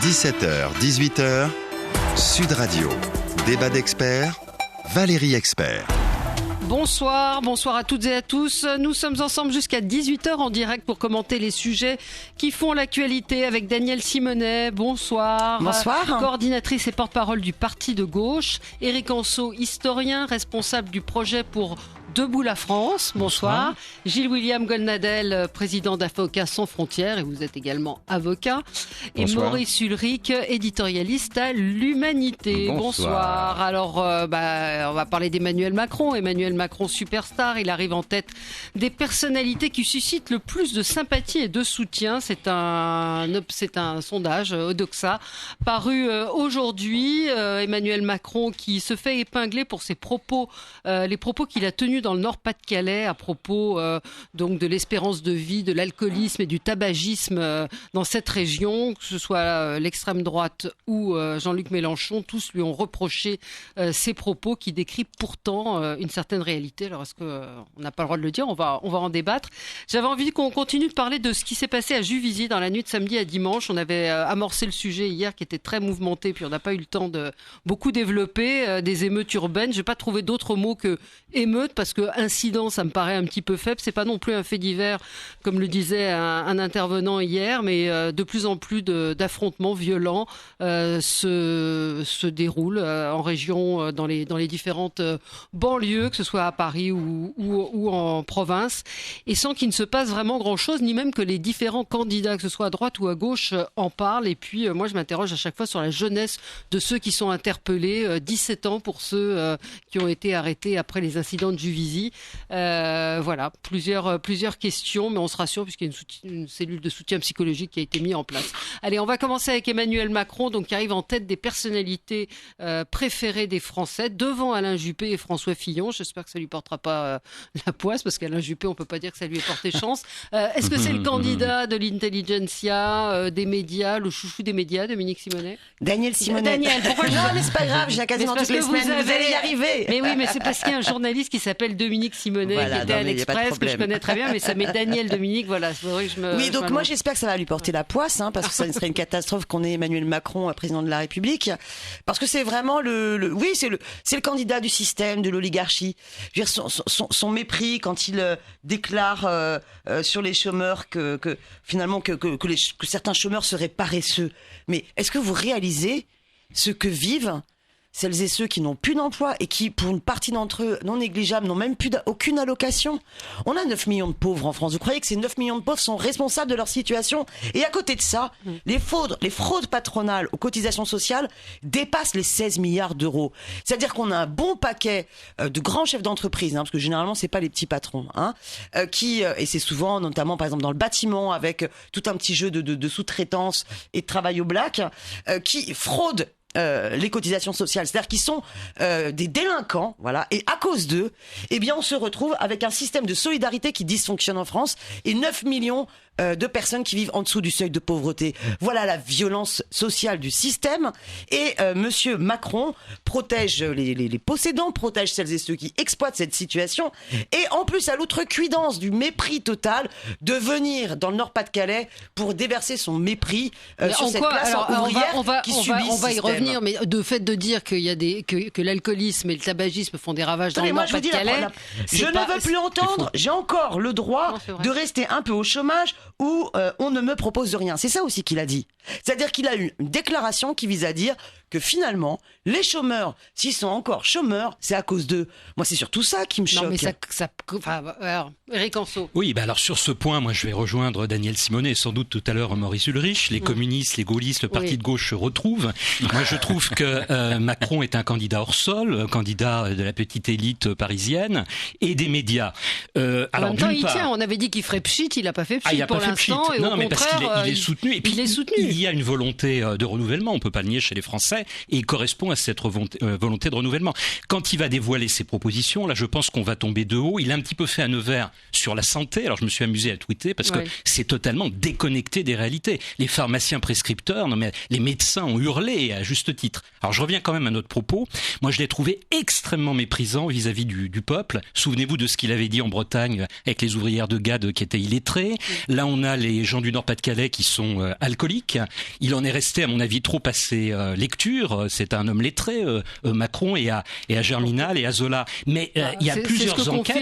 17h, 18h, Sud Radio. Débat d'experts, Valérie Expert. Bonsoir à toutes et à tous. Nous sommes ensemble jusqu'à 18h en direct pour commenter les sujets qui font l'actualité avec Danielle Simonet. Bonsoir. Bonsoir. Coordinatrice et porte-parole du Parti de gauche. Éric Anceau, historien, responsable du projet pour Debout la France. Bonsoir. Gilles-William Goldnadel, président d'Avocats sans frontières, et vous êtes également avocat. Et Bonsoir. Maurice Ulrich, éditorialiste à l'Humanité. Bonsoir. Alors, on va parler d'Emmanuel Macron. Emmanuel Macron, superstar, il arrive en tête des personnalités qui suscitent le plus de sympathie et de soutien. C'est un sondage Odoxa paru aujourd'hui. Emmanuel Macron qui se fait épingler pour ses propos, les propos qu'il a tenus dans le Nord-Pas-de-Calais à propos donc de l'espérance de vie, de l'alcoolisme et du tabagisme dans cette région, que ce soit l'extrême droite ou Jean-Luc Mélenchon, tous lui ont reproché ces propos qui décrivent pourtant une certaine réalité. Alors est-ce qu'on n'a pas le droit de le dire? On va en débattre. J'avais envie qu'on continue de parler de ce qui s'est passé à Juvisy dans la nuit de samedi à dimanche. On avait amorcé le sujet hier qui était très mouvementé, puis on n'a pas eu le temps de beaucoup développer des émeutes urbaines. Je n'ai pas trouvé d'autres mots que émeute, parce que incident, ça me paraît un petit peu faible. C'est pas non plus un fait divers, comme le disait un intervenant hier, mais de plus en plus d'affrontements violents se déroulent en région, dans les différentes banlieues, que ce soit à Paris ou en province, et sans qu'il ne se passe vraiment grand-chose, ni même que les différents candidats, que ce soit à droite ou à gauche, en parlent. Et puis, moi, je m'interroge à chaque fois sur la jeunesse de ceux qui sont interpellés. 17 ans pour ceux qui ont été arrêtés après les incidents de Juvisy. Voilà, plusieurs questions, mais on se rassure puisqu'il y a une cellule de soutien psychologique qui a été mise en place. Allez, on va commencer avec Emmanuel Macron, donc qui arrive en tête des personnalités préférées des Français, devant Alain Juppé et François Fillon. J'espère que ça lui portera pas la poisse, parce qu'Alain Juppé, on peut pas dire que ça lui ait porté chance. Est-ce que c'est le candidat de l'intelligentsia, des médias, le chouchou des médias, Dominique Simonet? Daniel Simonet. Pourquoi Non, mais c'est pas grave, j'ai quasiment toutes les semaines. Vous allez y arriver. Mais oui, mais c'est parce qu'il y a un journaliste qui s'appelle Dominique Simonet, Voilà, qui était à l'Express, que je connais très bien, mais ça met Daniel Dominique, voilà. C'est vrai que Oui, donc moi j'espère que ça va lui porter la poisse, parce que ça serait une catastrophe qu'on ait Emmanuel Macron président de la République, parce que c'est vraiment c'est le candidat du système, de l'oligarchie. Je veux dire, son mépris quand il déclare sur les chômeurs que finalement que certains chômeurs seraient paresseux. Mais est-ce que vous réalisez ce que vivent celles et ceux qui n'ont plus d'emploi et qui, pour une partie d'entre eux non négligeable, n'ont même plus aucune allocation? On a 9 millions de pauvres en France. Vous croyez que ces 9 millions de pauvres sont responsables de leur situation? Et à côté de ça, les fraudes patronales aux cotisations sociales dépassent les 16 milliards d'euros. C'est-à-dire qu'on a un bon paquet de grands chefs d'entreprise, parce que généralement, c'est pas les petits patrons, et c'est souvent, notamment par exemple dans le bâtiment, avec tout un petit jeu de sous-traitance et de travail au black, qui fraudent les cotisations sociales, c'est-à-dire qu'ils sont des délinquants, voilà, et à cause d'eux, eh bien, on se retrouve avec un système de solidarité qui dysfonctionne en France et 9 millions de personnes qui vivent en dessous du seuil de pauvreté. Voilà la violence sociale du système. Et Monsieur Macron protège les possédants, protège celles et ceux qui exploitent cette situation. Et en plus, à l'outrecuidance du mépris total, de venir dans le Nord-Pas-de-Calais pour déverser son mépris sur cette classe ouvrière qui subit on va y ce système. revenir, mais de fait de dire qu'il y a que l'alcoolisme et le tabagisme font des ravages dans le moi, je Nord-Pas-de-Calais. Je ne veux plus entendre. J'ai encore le droit de rester un peu au chômage où on ne me propose rien. C'est ça aussi qu'il a dit. C'est-à-dire qu'il a eu une déclaration qui vise à dire que finalement, les chômeurs, s'ils sont encore chômeurs, c'est à cause d'eux. Moi, c'est surtout ça qui me choque. Non, mais alors, Éric Anceau. Oui, alors sur ce point, moi je vais rejoindre Daniel Simonet et sans doute tout à l'heure Maurice Ulrich. Les communistes, les gaullistes, le parti de gauche se retrouvent. Moi je trouve que Macron est un candidat hors sol, un candidat de la petite élite parisienne et des médias. En même temps, il tient. On avait dit qu'il ferait pchit, il n'a pas fait pchit pour l'instant. Non, mais parce qu'il est soutenu. Et puis, il est soutenu. Il y a une volonté de renouvellement, on peut pas le nier chez les Français. vrai et il correspond à cette volonté de renouvellement. Quand il va dévoiler ses propositions, là je pense qu'on va tomber de haut. Il a un petit peu fait à Nevers sur la santé. Alors je me suis amusé à tweeter parce que c'est totalement déconnecté des réalités. Les pharmaciens prescripteurs, non mais les médecins ont hurlé à juste titre. Alors je reviens quand même à notre propos. Moi je l'ai trouvé extrêmement méprisant vis-à-vis du peuple. Souvenez-vous de ce qu'il avait dit en Bretagne avec les ouvrières de Gade qui étaient illettrées. Là on a les gens du Nord-Pas-de-Calais qui sont alcooliques. Il en est resté à mon avis trop à ses lectures. C'est un homme lettré, Macron, et à Germinal et à Zola. Mais il y a plusieurs enquêtes.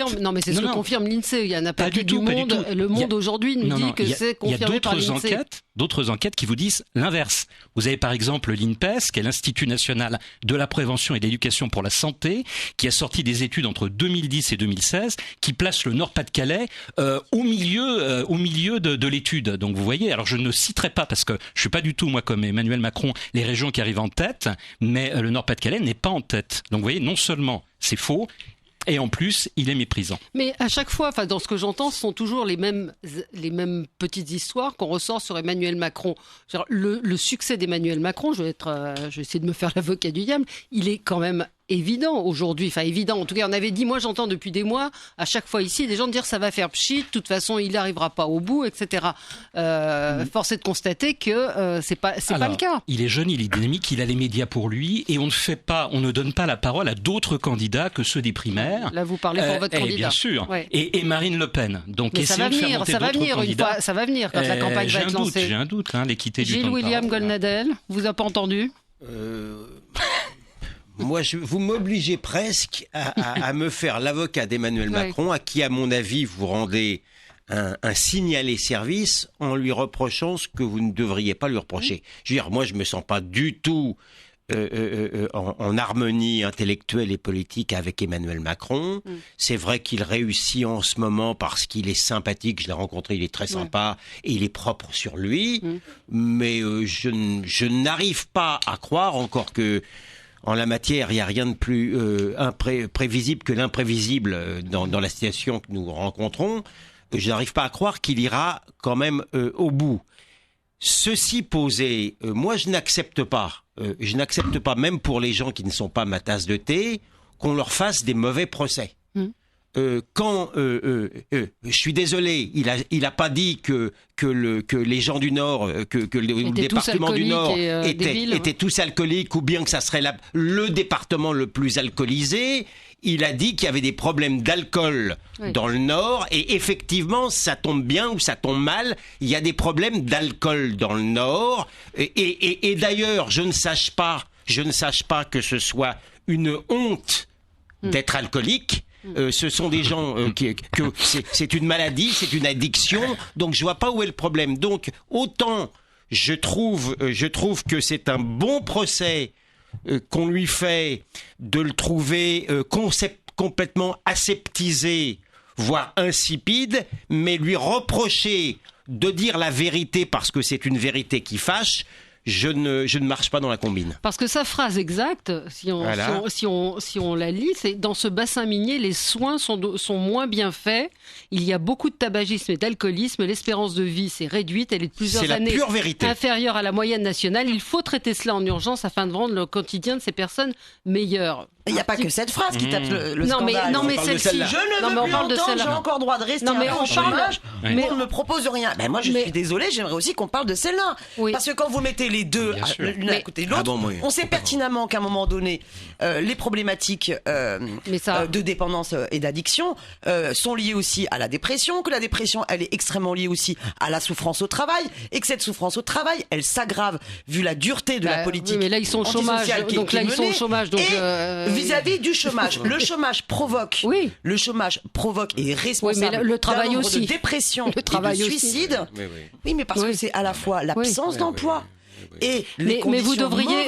C'est ce que confirme l'INSEE. Il y en a pas du tout. Le Monde aujourd'hui nous dit que c'est confirmé par l'INSEE. Il y a d'autres enquêtes qui vous disent l'inverse. Vous avez par exemple l'INPES, qui est l'Institut national de la prévention et de l'éducation pour la santé, qui a sorti des études entre 2010 et 2016, qui place le Nord-Pas-de-Calais au milieu de l'étude. Donc vous voyez, alors je ne citerai pas, parce que je suis pas du tout, moi, comme Emmanuel Macron, les régions qui arrivent en tête, mais le Nord-Pas-de-Calais n'est pas en tête. Donc vous voyez, non seulement c'est faux, et en plus, il est méprisant. Mais à chaque fois, dans ce que j'entends, ce sont toujours les mêmes petites histoires qu'on ressort sur Emmanuel Macron. Genre, le succès d'Emmanuel Macron, je vais essayer de me faire l'avocat du diable, il est quand même évident aujourd'hui, évident. En tout cas, on avait dit, moi j'entends depuis des mois, à chaque fois ici, des gens dire ça va faire pchit, de toute façon il n'arrivera pas au bout, etc. Force est de constater que c'est pas le cas. Il est jeune, il est dynamique, il a les médias pour lui, et on ne donne pas la parole à d'autres candidats que ceux des primaires. Là, vous parlez pour votre candidat. Bien sûr. Ouais. Et Marine Le Pen. Donc, mais ça va venir quand la campagne va être lancée. J'ai un doute, l'équité du temps. Gilles William Goldnadel, vous a pas entendu? Moi, vous m'obligez presque à me faire l'avocat d'Emmanuel Macron, à qui, à mon avis, vous rendez un signalé service en lui reprochant ce que vous ne devriez pas lui reprocher. Je veux dire, moi, je me sens pas du tout en harmonie intellectuelle et politique avec Emmanuel Macron. C'est vrai qu'il réussit en ce moment parce qu'il est sympathique. Je l'ai rencontré, il est très sympa et il est propre sur lui. Mais je n'arrive pas à croire encore que en la matière, il n'y a rien de plus prévisible que l'imprévisible dans la situation que nous rencontrons. Je n'arrive pas à croire qu'il ira quand même au bout. Ceci posé, moi je n'accepte pas, même pour les gens qui ne sont pas ma tasse de thé, qu'on leur fasse des mauvais procès. Je suis désolé, il a pas dit que les gens du Nord, que le département du Nord étaient tous alcooliques, ou bien que ça serait le département le plus alcoolisé. Il a dit qu'il y avait des problèmes d'alcool dans le Nord, et effectivement, ça tombe bien ou ça tombe mal. Il y a des problèmes d'alcool dans le Nord, et d'ailleurs, je ne sache pas que ce soit une honte d'être alcoolique. Ce sont des gens c'est une maladie, c'est une addiction, donc je vois pas où est le problème. Donc autant je trouve que c'est un bon procès qu'on lui fait de le trouver complètement aseptisé, voire insipide, mais lui reprocher de dire la vérité parce que c'est une vérité qui fâche. Je ne marche pas dans la combine. Parce que sa phrase exacte, si on la lit, c'est dans ce bassin minier, les soins sont moins bien faits. Il y a beaucoup de tabagisme et d'alcoolisme. L'espérance de vie s'est réduite. Elle est de plusieurs années inférieure à la moyenne nationale. Il faut traiter cela en urgence afin de rendre le quotidien de ces personnes meilleur. Il n'y a pas que cette phrase qui tape le scandale. Non, mais celle-ci. Je ne veux plus entendre, j'ai encore droit de rester au chômage. Mais on ne me propose rien. Ben moi, je suis désolée, j'aimerais aussi qu'on parle de celle-là. Oui. Parce que quand vous mettez les deux l'une à côté de l'autre, on sait pertinemment qu'à un moment donné, les problématiques de dépendance et d'addiction sont liées aussi à la dépression, que la dépression, elle est extrêmement liée aussi à la souffrance au travail, et que cette souffrance au travail, elle s'aggrave vu la dureté de la politique. Oui, mais là, ils sont au chômage. Donc là, ils sont au chômage. Donc vis-à-vis du chômage, le chômage provoque et est responsable mais le travail aussi. De dépression et de suicide. Oui, mais parce que c'est à la fois l'absence d'emploi. Et mais vous devriez,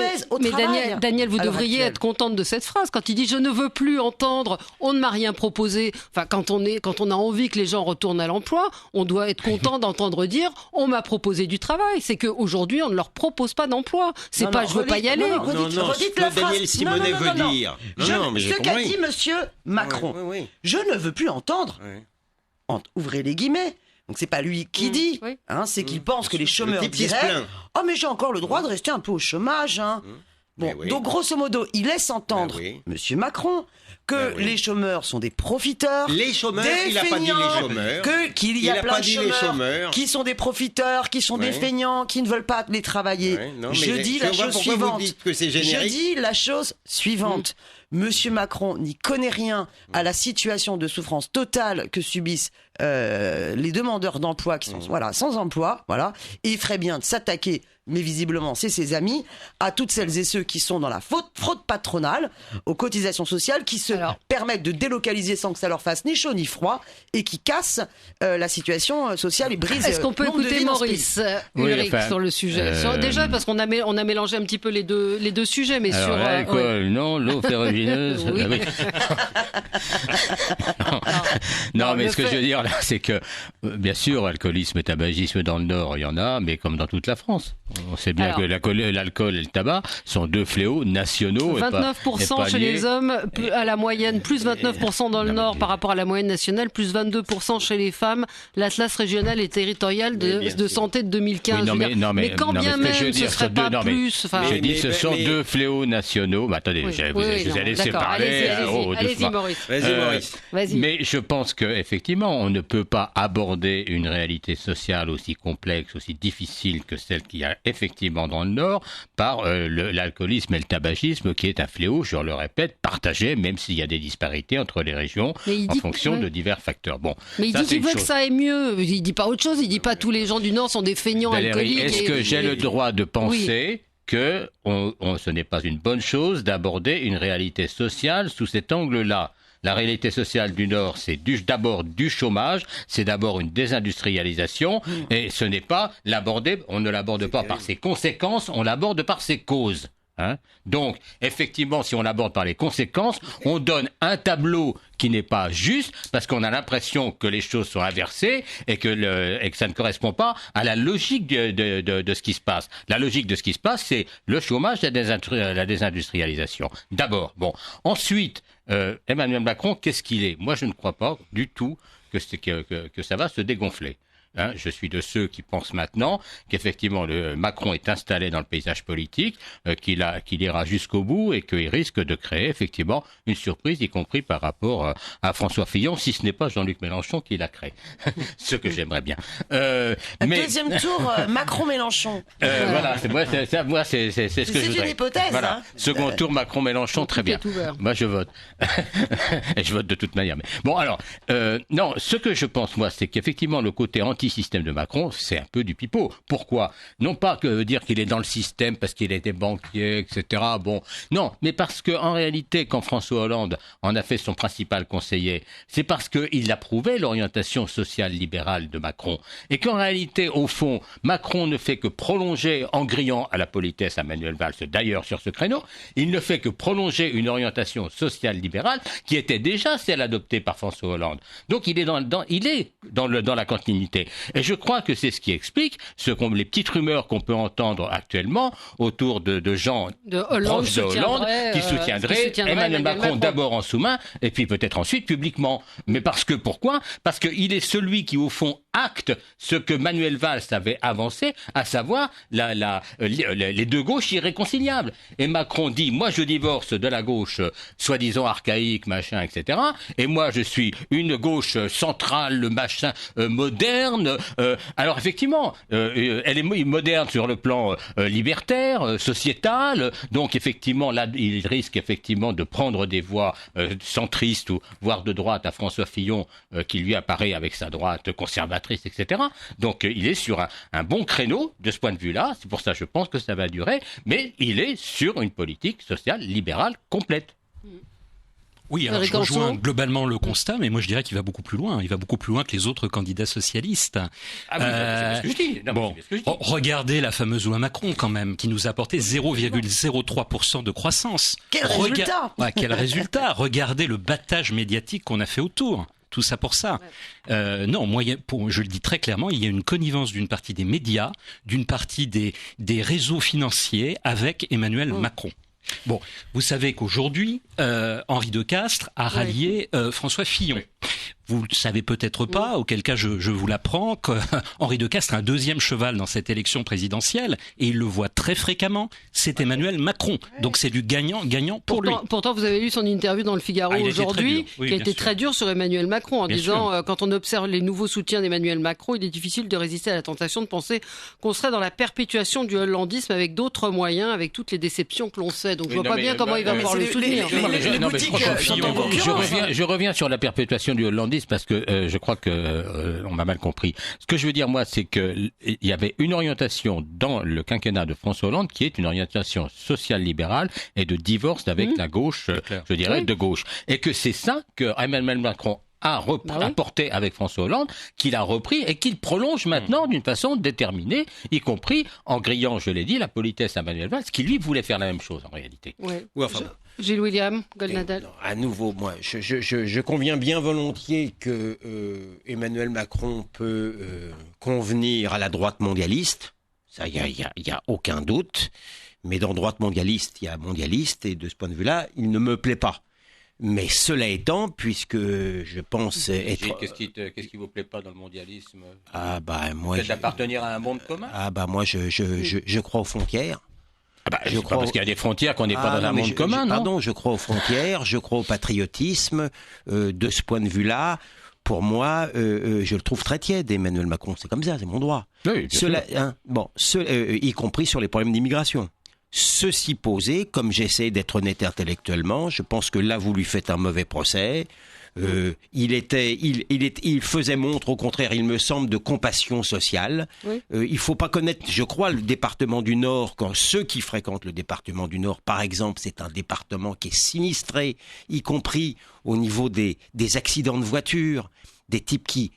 Daniel, vous devriez être contente de cette phrase quand il dit je ne veux plus entendre, on ne m'a rien proposé. Enfin, quand on a envie que les gens retournent à l'emploi, on doit être content d'entendre dire on m'a proposé du travail. C'est qu'aujourd'hui on ne leur propose pas d'emploi. C'est pas je veux pas y aller. Redites la phrase. Daniel Simonet veut dire. Ce qu'a dit Monsieur Macron. Je ne veux plus entendre. Ouvrez les guillemets. Donc c'est pas lui qui dit, c'est qu'il pense que les chômeurs diraient « Oh mais j'ai encore le droit de rester un peu au chômage, Bon, donc grosso modo, il laisse entendre, Monsieur Macron, que les chômeurs sont des profiteurs. Les chômeurs, il n'a pas dit les chômeurs. Qu'il y a plein de chômeurs qui sont des profiteurs, qui sont des feignants, qui ne veulent pas aller travailler. Je dis la chose suivante. Je dis la chose suivante. Monsieur Macron n'y connaît rien à la situation de souffrance totale que subissent les demandeurs d'emploi qui sont sans emploi, et il ferait bien de s'attaquer, mais visiblement c'est ses amis, à toutes celles et ceux qui sont dans la fraude patronale, aux cotisations sociales, qui se permettent de délocaliser sans que ça leur fasse ni chaud ni froid, et qui cassent la situation sociale et brisent. Est-ce qu'on peut écouter Maurice Ulrich sur le sujet déjà, parce qu'on a mélangé un petit peu les deux sujets, mais alors, sur l'alcool, non, l'eau ferrugineuse. Oui. Non, mais ce que je veux dire là, c'est que bien sûr, alcoolisme et tabagisme dans le Nord, il y en a, mais comme dans toute la France. On sait bien que l'alcool et le tabac sont deux fléaux nationaux. 29% chez les hommes, à la moyenne, plus 29% dans le Nord par rapport à la moyenne nationale, plus 22% chez les femmes. L'Atlas régional et territorial de santé de 2015. Mais quand bien même, ce serait pas plus. Je dis, ce sont deux fléaux nationaux. Mais attendez, je vous ai laissé parler. Allez-y, Maurice. Vas-y, Maurice. Mais je pense qu'effectivement, on ne peut pas aborder une réalité sociale aussi complexe, aussi difficile que celle qu'il y a effectivement dans le Nord, par l'alcoolisme et le tabagisme, qui est un fléau, je le répète, partagé, même s'il y a des disparités entre les régions en fonction de divers facteurs. Bon, mais il dit qu'il veut que ça aille mieux. Il dit pas autre chose. Il dit pas tous les gens du Nord sont des feignants alcooliques. Est-ce que j'ai le droit de penser que ce n'est pas une bonne chose d'aborder une réalité sociale sous cet angle-là? La réalité sociale du Nord, c'est d'abord du chômage, c'est d'abord une désindustrialisation, et ce n'est pas l'aborder, on ne l'aborde pas par ses conséquences, on l'aborde par ses causes. Donc, effectivement, si on l'aborde par les conséquences, on donne un tableau qui n'est pas juste, parce qu'on a l'impression que les choses sont inversées et que ça ne correspond pas à la logique de ce qui se passe. La logique de ce qui se passe, c'est le chômage et la désindustrialisation. D'abord. Bon. Ensuite, Emmanuel Macron, qu'est-ce qu'il est ? Moi, je ne crois pas du tout que ça va se dégonfler. Je suis de ceux qui pensent maintenant qu'effectivement Macron est installé dans le paysage politique, qu'il ira jusqu'au bout et qu'il risque de créer effectivement une surprise, y compris par rapport à François Fillon, si ce n'est pas Jean-Luc Mélenchon qui l'a créé. Ce que j'aimerais bien. Deuxième tour, Macron-Mélenchon. Voilà, moi c'est ce que je voudrais. C'est une hypothèse. Voilà. Second tour, Macron-Mélenchon, très bien. Moi je vote. Et je vote de toute manière. Mais bon, alors, non, ce que je pense, moi, c'est qu'effectivement le côté anti-système de Macron, c'est un peu du pipeau. Pourquoi ? Non pas que dire qu'il est dans le système parce qu'il était banquier, etc. Bon, non, mais parce qu'en réalité, quand François Hollande en a fait son principal conseiller, c'est parce qu'il approuvait l'orientation sociale libérale de Macron. Et qu'en réalité, au fond, Macron ne fait que prolonger, en grillant à la politesse à Manuel Valls, d'ailleurs sur ce créneau, il ne fait que prolonger une orientation sociale libérale qui était déjà celle adoptée par François Hollande. Donc il est dans la continuité. Et je crois que c'est ce qui explique les petites rumeurs qu'on peut entendre actuellement autour de gens proches de Hollande qui soutiendraient Emmanuel Macron d'abord en sous-main et puis peut-être ensuite publiquement. Mais pourquoi ? Parce qu'il est celui qui au fond acte ce que Manuel Valls avait avancé, à savoir les deux gauches irréconciliables. Et Macron dit, moi je divorce de la gauche soi-disant archaïque, machin, etc. Et moi je suis une gauche centrale, machin, moderne. Alors effectivement, elle est moderne sur le plan libertaire, sociétal. Donc effectivement, là, il risque effectivement de prendre des voix centristes ou voire de droite à François Fillon, qui lui apparaît avec sa droite conservatrice, etc. Donc il est sur un bon créneau de ce point de vue-là. C'est pour ça que je pense que ça va durer. Mais il est sur une politique sociale libérale complète. Oui, alors je rejoins globalement le constat, mais moi je dirais qu'il va beaucoup plus loin. Il va beaucoup plus loin que les autres candidats socialistes. Ah oui, c'est ce que je dis. Non, c'est ce que je dis. Regardez la fameuse loi Macron quand même, qui nous a apporté 0,03% de croissance. Quel résultat ! Quel résultat ! Regardez le battage médiatique qu'on a fait autour. Tout ça pour ça. Non, je le dis très clairement, il y a une connivence d'une partie des médias, d'une partie des réseaux financiers avec Emmanuel Macron. Bon, vous savez qu'aujourd'hui, Henri de Castries a rallié François Fillon. vous le savez peut-être pas, auquel cas je vous l'apprends, qu'Henri de Castries a un deuxième cheval dans cette élection présidentielle, et il le voit très fréquemment, c'est Emmanuel Macron. Donc c'est du gagnant-gagnant pour lui. Pourtant, vous avez lu son interview dans le Figaro aujourd'hui, qui a été très dur sur Emmanuel Macron, en disant, quand on observe les nouveaux soutiens d'Emmanuel Macron, il est difficile de résister à la tentation de penser qu'on serait dans la perpétuation du hollandisme avec d'autres moyens, avec toutes les déceptions que l'on sait. Donc je vois pas bien comment il va pouvoir le soutenir. Je reviens sur la perpétuation du hollandisme parce que je crois que on m'a mal compris. Ce que je veux dire moi, c'est que il y avait une orientation dans le quinquennat de François Hollande qui est une orientation social-libérale et de divorce avec la gauche, je dirais, de gauche, et que c'est ça que Emmanuel Macron a apporté avec François Hollande, qu'il a repris et qu'il prolonge maintenant d'une façon déterminée, y compris en grillant, je l'ai dit, la politesse à Manuel Valls, qui lui voulait faire la même chose en réalité. Gilles William Goldnadel. À nouveau, moi, je conviens bien volontiers que Emmanuel Macron peut convenir à la droite mondialiste. Ça, il y a aucun doute. Mais dans droite mondialiste, il y a mondialiste, et de ce point de vue-là, il ne me plaît pas. Mais cela étant, puisque je pense être... Qu'est-ce qui vous plaît pas dans le mondialisme ? Moi, peut-être d'appartenir à un monde commun ? Moi, je crois aux frontières. Je crois parce qu'il y a des frontières qu'on n'est pas dans un monde commun, non ? Pardon, je crois aux frontières, je crois au patriotisme. De ce point de vue-là, pour moi, je le trouve très tiède, Emmanuel Macron. C'est comme ça, c'est mon droit. Oui, y compris sur les problèmes d'immigration. Ceci posé, comme j'essaie d'être honnête intellectuellement, je pense que là vous lui faites un mauvais procès. Il faisait montre, au contraire, il me semble, de compassion sociale. Il faut pas connaître, je crois, le département du Nord. Quand ceux qui fréquentent le département du Nord, par exemple, c'est un département qui est sinistré, y compris au niveau des accidents de voiture. Des types qui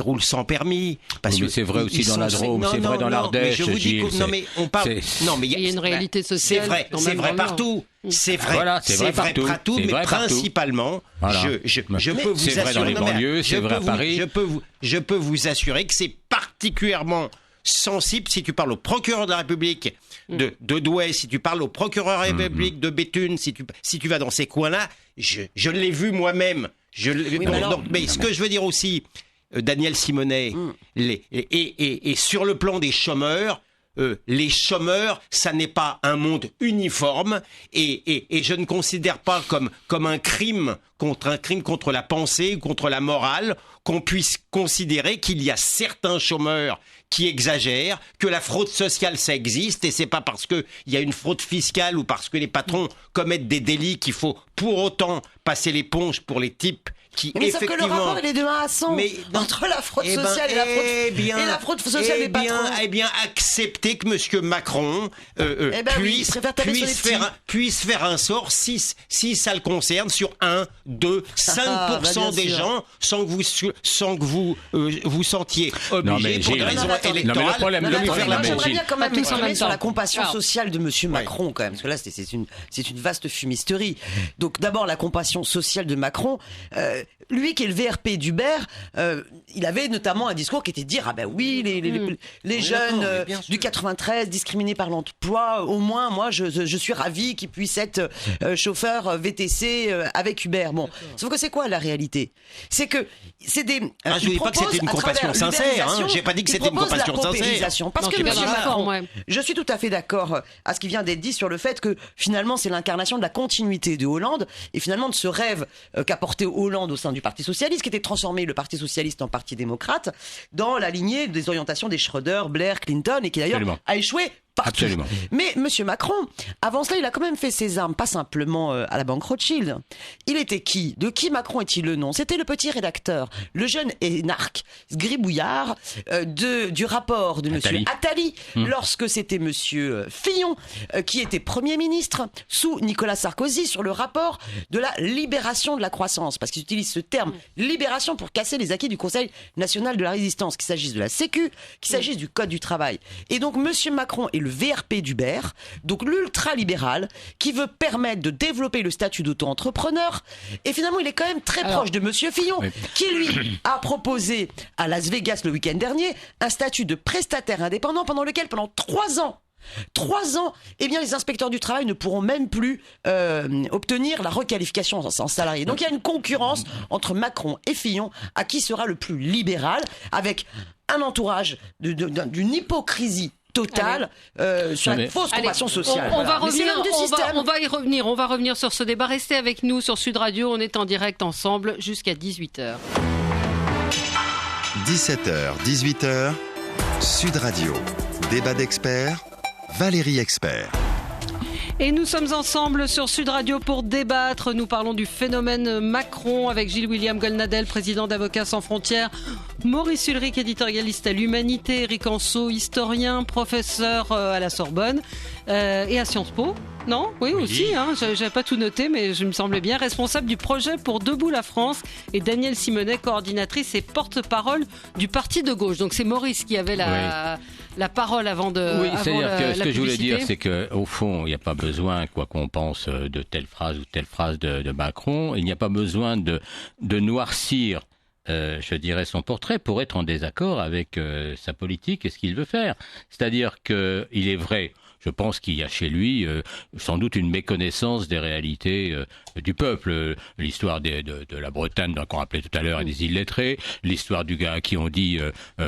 roulent sans permis. Parce que c'est vrai aussi dans la Drôme, c'est vrai dans l'Ardèche. Il y a une réalité sociale. C'est vrai partout. C'est vrai partout, mais principalement, je peux vous assurer. C'est vrai dans les banlieues, c'est vrai à Paris. Je peux vous assurer que c'est particulièrement sensible si tu parles au procureur de la République de Douai, si tu parles au procureur de la République de Béthune, si tu vas dans ces coins-là, je l'ai vu moi-même. Mais ce que je veux dire aussi, Daniel Simonet, et sur le plan des chômeurs, les chômeurs, ça n'est pas un monde uniforme, et je ne considère pas comme un crime contre la pensée, contre la morale, qu'on puisse considérer qu'il y a certains chômeurs qui exagèrent, que la fraude sociale ça existe, et c'est pas parce que il y a une fraude fiscale ou parce que les patrons commettent des délits qu'il faut pour autant passer l'éponge pour les types qui effectivement... Sauf que le rapport il est de 1 à 100 entre la fraude sociale et la fraude sociale des patrons. Accepter que Monsieur Macron puisse faire un sort si ça le concerne sur 1, 2, 5% des gens sans que vous vous sentiez obligé pour des raisons électorales. J'aimerais bien quand même m'exprimer sur la compassion sociale de Monsieur Macron quand même, parce que là c'est une vaste fumisterie. Donc d'abord la compassion sociale de Macron. Lui qui est le VRP d'Hubert, il avait notamment un discours qui était de dire les jeunes du 93 discriminés par l'emploi, au moins moi je suis ravi qu'ils puissent être chauffeurs VTC avec Uber. Bon, sauf que c'est quoi la réalité ? C'est que c'est des je dis pas que c'était une compassion sincère, j'ai pas dit que c'était une compassion sincère. Parce que Monsieur Macron, je suis tout à fait d'accord à ce qui vient d'être dit sur le fait que finalement c'est l'incarnation de la continuité de Hollande et finalement de ce rêve qu'a porté Hollande au sein du Parti Socialiste, qui était transformé le Parti Socialiste en Parti démocrate dans la lignée des orientations des Schröder, Blair, Clinton, et qui d'ailleurs a échoué partout. Absolument. Mais Monsieur Macron, avant cela, il a quand même fait ses armes, pas simplement à la banque Rothschild. Il était qui ? De qui Macron est-il le nom ? C'était le petit rédacteur, le jeune énarque, gribouillard, du rapport de Monsieur Attali, lorsque c'était Monsieur Fillon, qui était Premier ministre sous Nicolas Sarkozy, sur le rapport de la libération de la croissance, parce qu'ils utilisent ce terme libération pour casser les acquis du Conseil national de la résistance, qu'il s'agisse de la Sécu, qu'il s'agisse du Code du travail. Et donc Monsieur Macron est le VRP d'Hubert, donc l'ultra-libéral, qui veut permettre de développer le statut d'auto-entrepreneur. Et finalement, il est quand même très proche de Monsieur Fillon, qui lui a proposé à Las Vegas le week-end dernier un statut de prestataire indépendant pendant lequel, pendant 3 ans, 3 ans, eh bien les inspecteurs du travail ne pourront même plus obtenir la requalification en salarié. Donc il y a une concurrence entre Macron et Fillon à qui sera le plus libéral, avec un entourage d'une hypocrisie totale sur la fausse compassion sociale. On va y revenir sur ce débat. Restez avec nous sur Sud Radio. On est en direct ensemble jusqu'à 18h. 17h, 18h, Sud Radio. Débat d'experts, Valérie Expert. Et nous sommes ensemble sur Sud Radio pour débattre. Nous parlons du phénomène Macron avec Gilles-William Goldnadel, président d'Avocats sans frontières, Maurice Ulrich, éditorialiste à l'Humanité, Eric Anceau, historien, professeur à la Sorbonne et à Sciences Po. Non, oui. Aussi, j'avais pas tout noté, mais je me semblais bien. Responsable du projet pour Debout la France, et Danielle Simonet, coordinatrice et porte-parole du Parti de gauche. Donc c'est Maurice qui avait la parole avant de. Oui, c'est-à-dire que ce que je voulais dire, c'est que au fond, il n'y a pas besoin, quoi qu'on pense de telle phrase ou telle phrase de Macron, il n'y a pas besoin de noircir. Je dirais son portrait pour être en désaccord avec sa politique et ce qu'il veut faire. C'est-à-dire que il est vrai. Je pense qu'il y a chez lui sans doute une méconnaissance des réalités du peuple. L'histoire de la Bretagne, qu'on rappelait tout à l'heure, et des illettrés. L'histoire du gars à qui on dit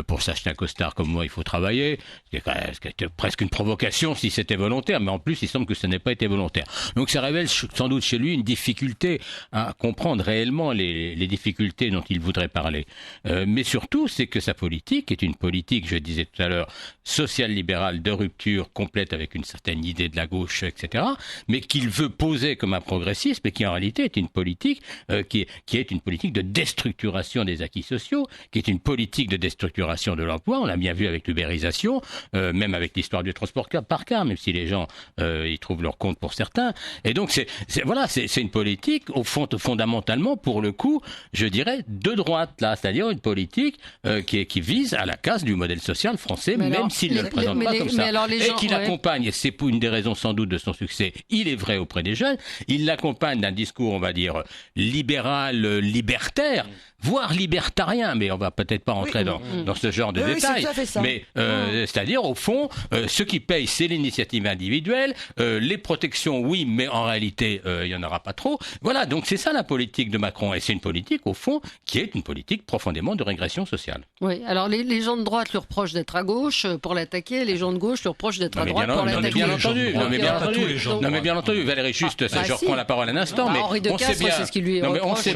pour s'acheter un costard comme moi, il faut travailler. C'était presque une provocation si c'était volontaire, mais en plus, il semble que ça n'ait pas été volontaire. Donc ça révèle sans doute chez lui une difficulté à comprendre réellement les difficultés dont il voudrait parler. Mais surtout, c'est que sa politique est une politique, je disais tout à l'heure, social-libérale de rupture complète avec une certaine idée de la gauche, etc., mais qu'il veut poser comme un progressisme et qui en réalité est une politique qui est une politique de déstructuration des acquis sociaux, qui est une politique de déstructuration de l'emploi. On l'a bien vu avec l'ubérisation, même avec l'histoire du transport par car, même si les gens y trouvent leur compte pour certains. Et donc c'est une politique fondamentalement, pour le coup, je dirais de droite là, c'est-à-dire une politique qui vise à la casse du modèle social français, même s'il ne le présente pas comme ça, et qui l'accompagne. Et c'est une des raisons sans doute de son succès, il est vrai auprès des jeunes, il l'accompagne d'un discours, on va dire, libéral, libertaire, voire libertarien, mais on va peut-être pas rentrer dans ce genre de détails. Mais c'est-à-dire, au fond, ce qui paye, c'est l'initiative individuelle, les protections, oui, mais en réalité, il y en aura pas trop. Voilà, donc c'est ça la politique de Macron, et c'est une politique, au fond, qui est une politique profondément de régression sociale. Oui, alors les gens de droite lui reprochent d'être à gauche pour l'attaquer, les gens de gauche lui reprochent d'être à droite pour l'attaquer. Non mais bien entendu, Valérie, juste, je reprends la parole un instant, mais Henri de Castries, c'est ce qu'il lui reproche.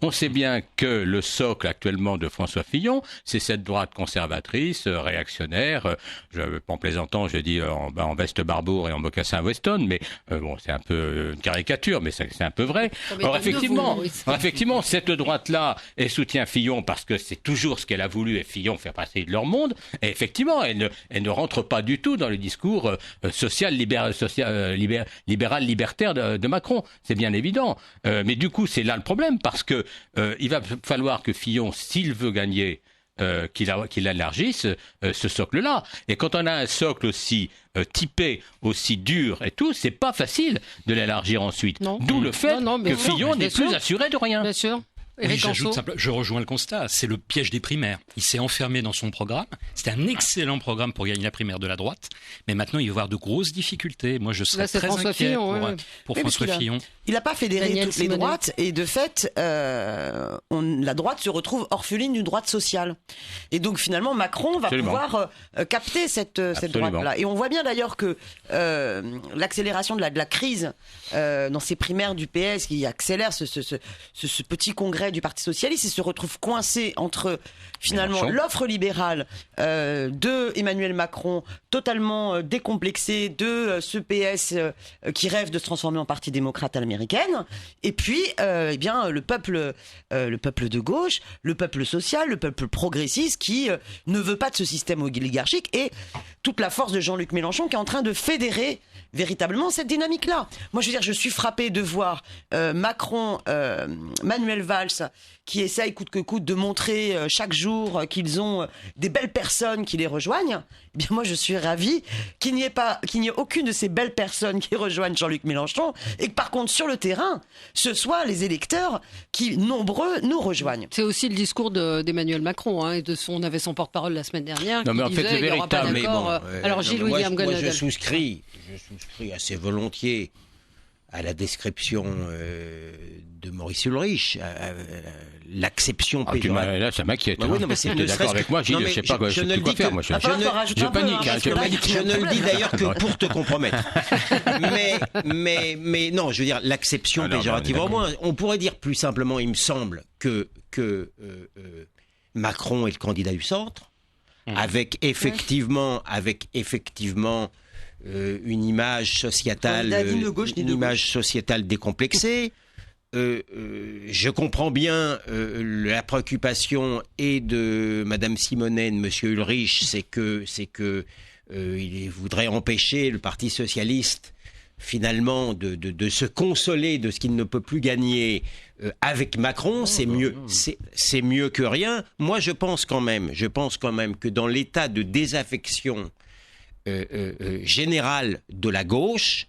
On sait bien que le socle actuellement de François Fillon, c'est cette droite conservatrice, réactionnaire, en plaisantant, je dis en veste Barbour et en mocassin Weston, mais c'est un peu une caricature, mais c'est un peu vrai. Alors effectivement, cette droite-là, elle soutient Fillon parce que c'est toujours ce qu'elle a voulu, et Fillon fait passer de leur monde, et effectivement, elle ne rentre pas du tout dans le discours social, libéral, libertaire de Macron. C'est bien évident. Mais du coup, c'est là le problème, parce que il va falloir que Fillon, s'il veut gagner, qu'il élargisse ce socle-là. Et quand on a un socle aussi typé, aussi dur et tout, c'est pas facile de l'élargir ensuite. D'où le fait que Fillon n'est plus assuré de rien. Bien sûr. Oui, je rejoins le constat, c'est le piège des primaires. Il s'est enfermé dans son programme. C'était un excellent programme pour gagner la primaire de la droite, mais maintenant il va y avoir de grosses difficultés. Moi, je serais très inquiet pour François Fillon. Il n'a pas fédéré toutes les droites, et de fait, la droite se retrouve orpheline d'une droite sociale. Et donc finalement, Macron va pouvoir capter cette droite-là. Et on voit bien d'ailleurs que l'accélération de la crise dans ces primaires du PS, qui accélère ce petit congrès du Parti socialiste, il se retrouve coincé entre finalement l'offre libérale de Emmanuel Macron, totalement décomplexé, de ce PS qui rêve de se transformer en parti démocrate à l'américaine, et puis le peuple de gauche, le peuple social, le peuple progressiste qui ne veut pas de ce système oligarchique, et toute la force de Jean-Luc Mélenchon qui est en train de fédérer véritablement cette dynamique-là. Moi, je veux dire, je suis frappée de voir Macron, Manuel Valls, qui essayent coûte que coûte de montrer chaque jour qu'ils ont des belles personnes qui les rejoignent. Eh bien, moi, je suis ravie qu'il n'y ait aucune de ces belles personnes qui rejoignent Jean-Luc Mélenchon, et que par contre, sur le terrain, ce soit les électeurs qui, nombreux, nous rejoignent. C'est aussi le discours d'Emmanuel Macron, et on avait son porte-parole la semaine dernière. Non, mais en fait, le véritable, Alors Gilles William Gonodal. Moi, je souscris assez volontiers à la description de Maurice Ulrich, l'acception péjorative. Là, ça m'inquiète. Oui, non, mais c'est d'accord avec moi, Gilles, je sais pas quoi faire. Moi, je panique. Je ne le dis d'ailleurs que pour te compromettre. mais non, je veux dire l'acception péjorative. Au moins, on pourrait dire plus simplement, il me semble, que Macron est le candidat du centre, avec effectivement une image sociétale, décomplexée. Je comprends bien la préoccupation et de Madame Simonet et de Monsieur Ulrich, c'est que il voudrait empêcher le Parti socialiste finalement de se consoler de ce qu'il ne peut plus gagner avec Macron. C'est mieux que rien. Moi, je pense quand même que dans l'état de désaffection générale de la gauche,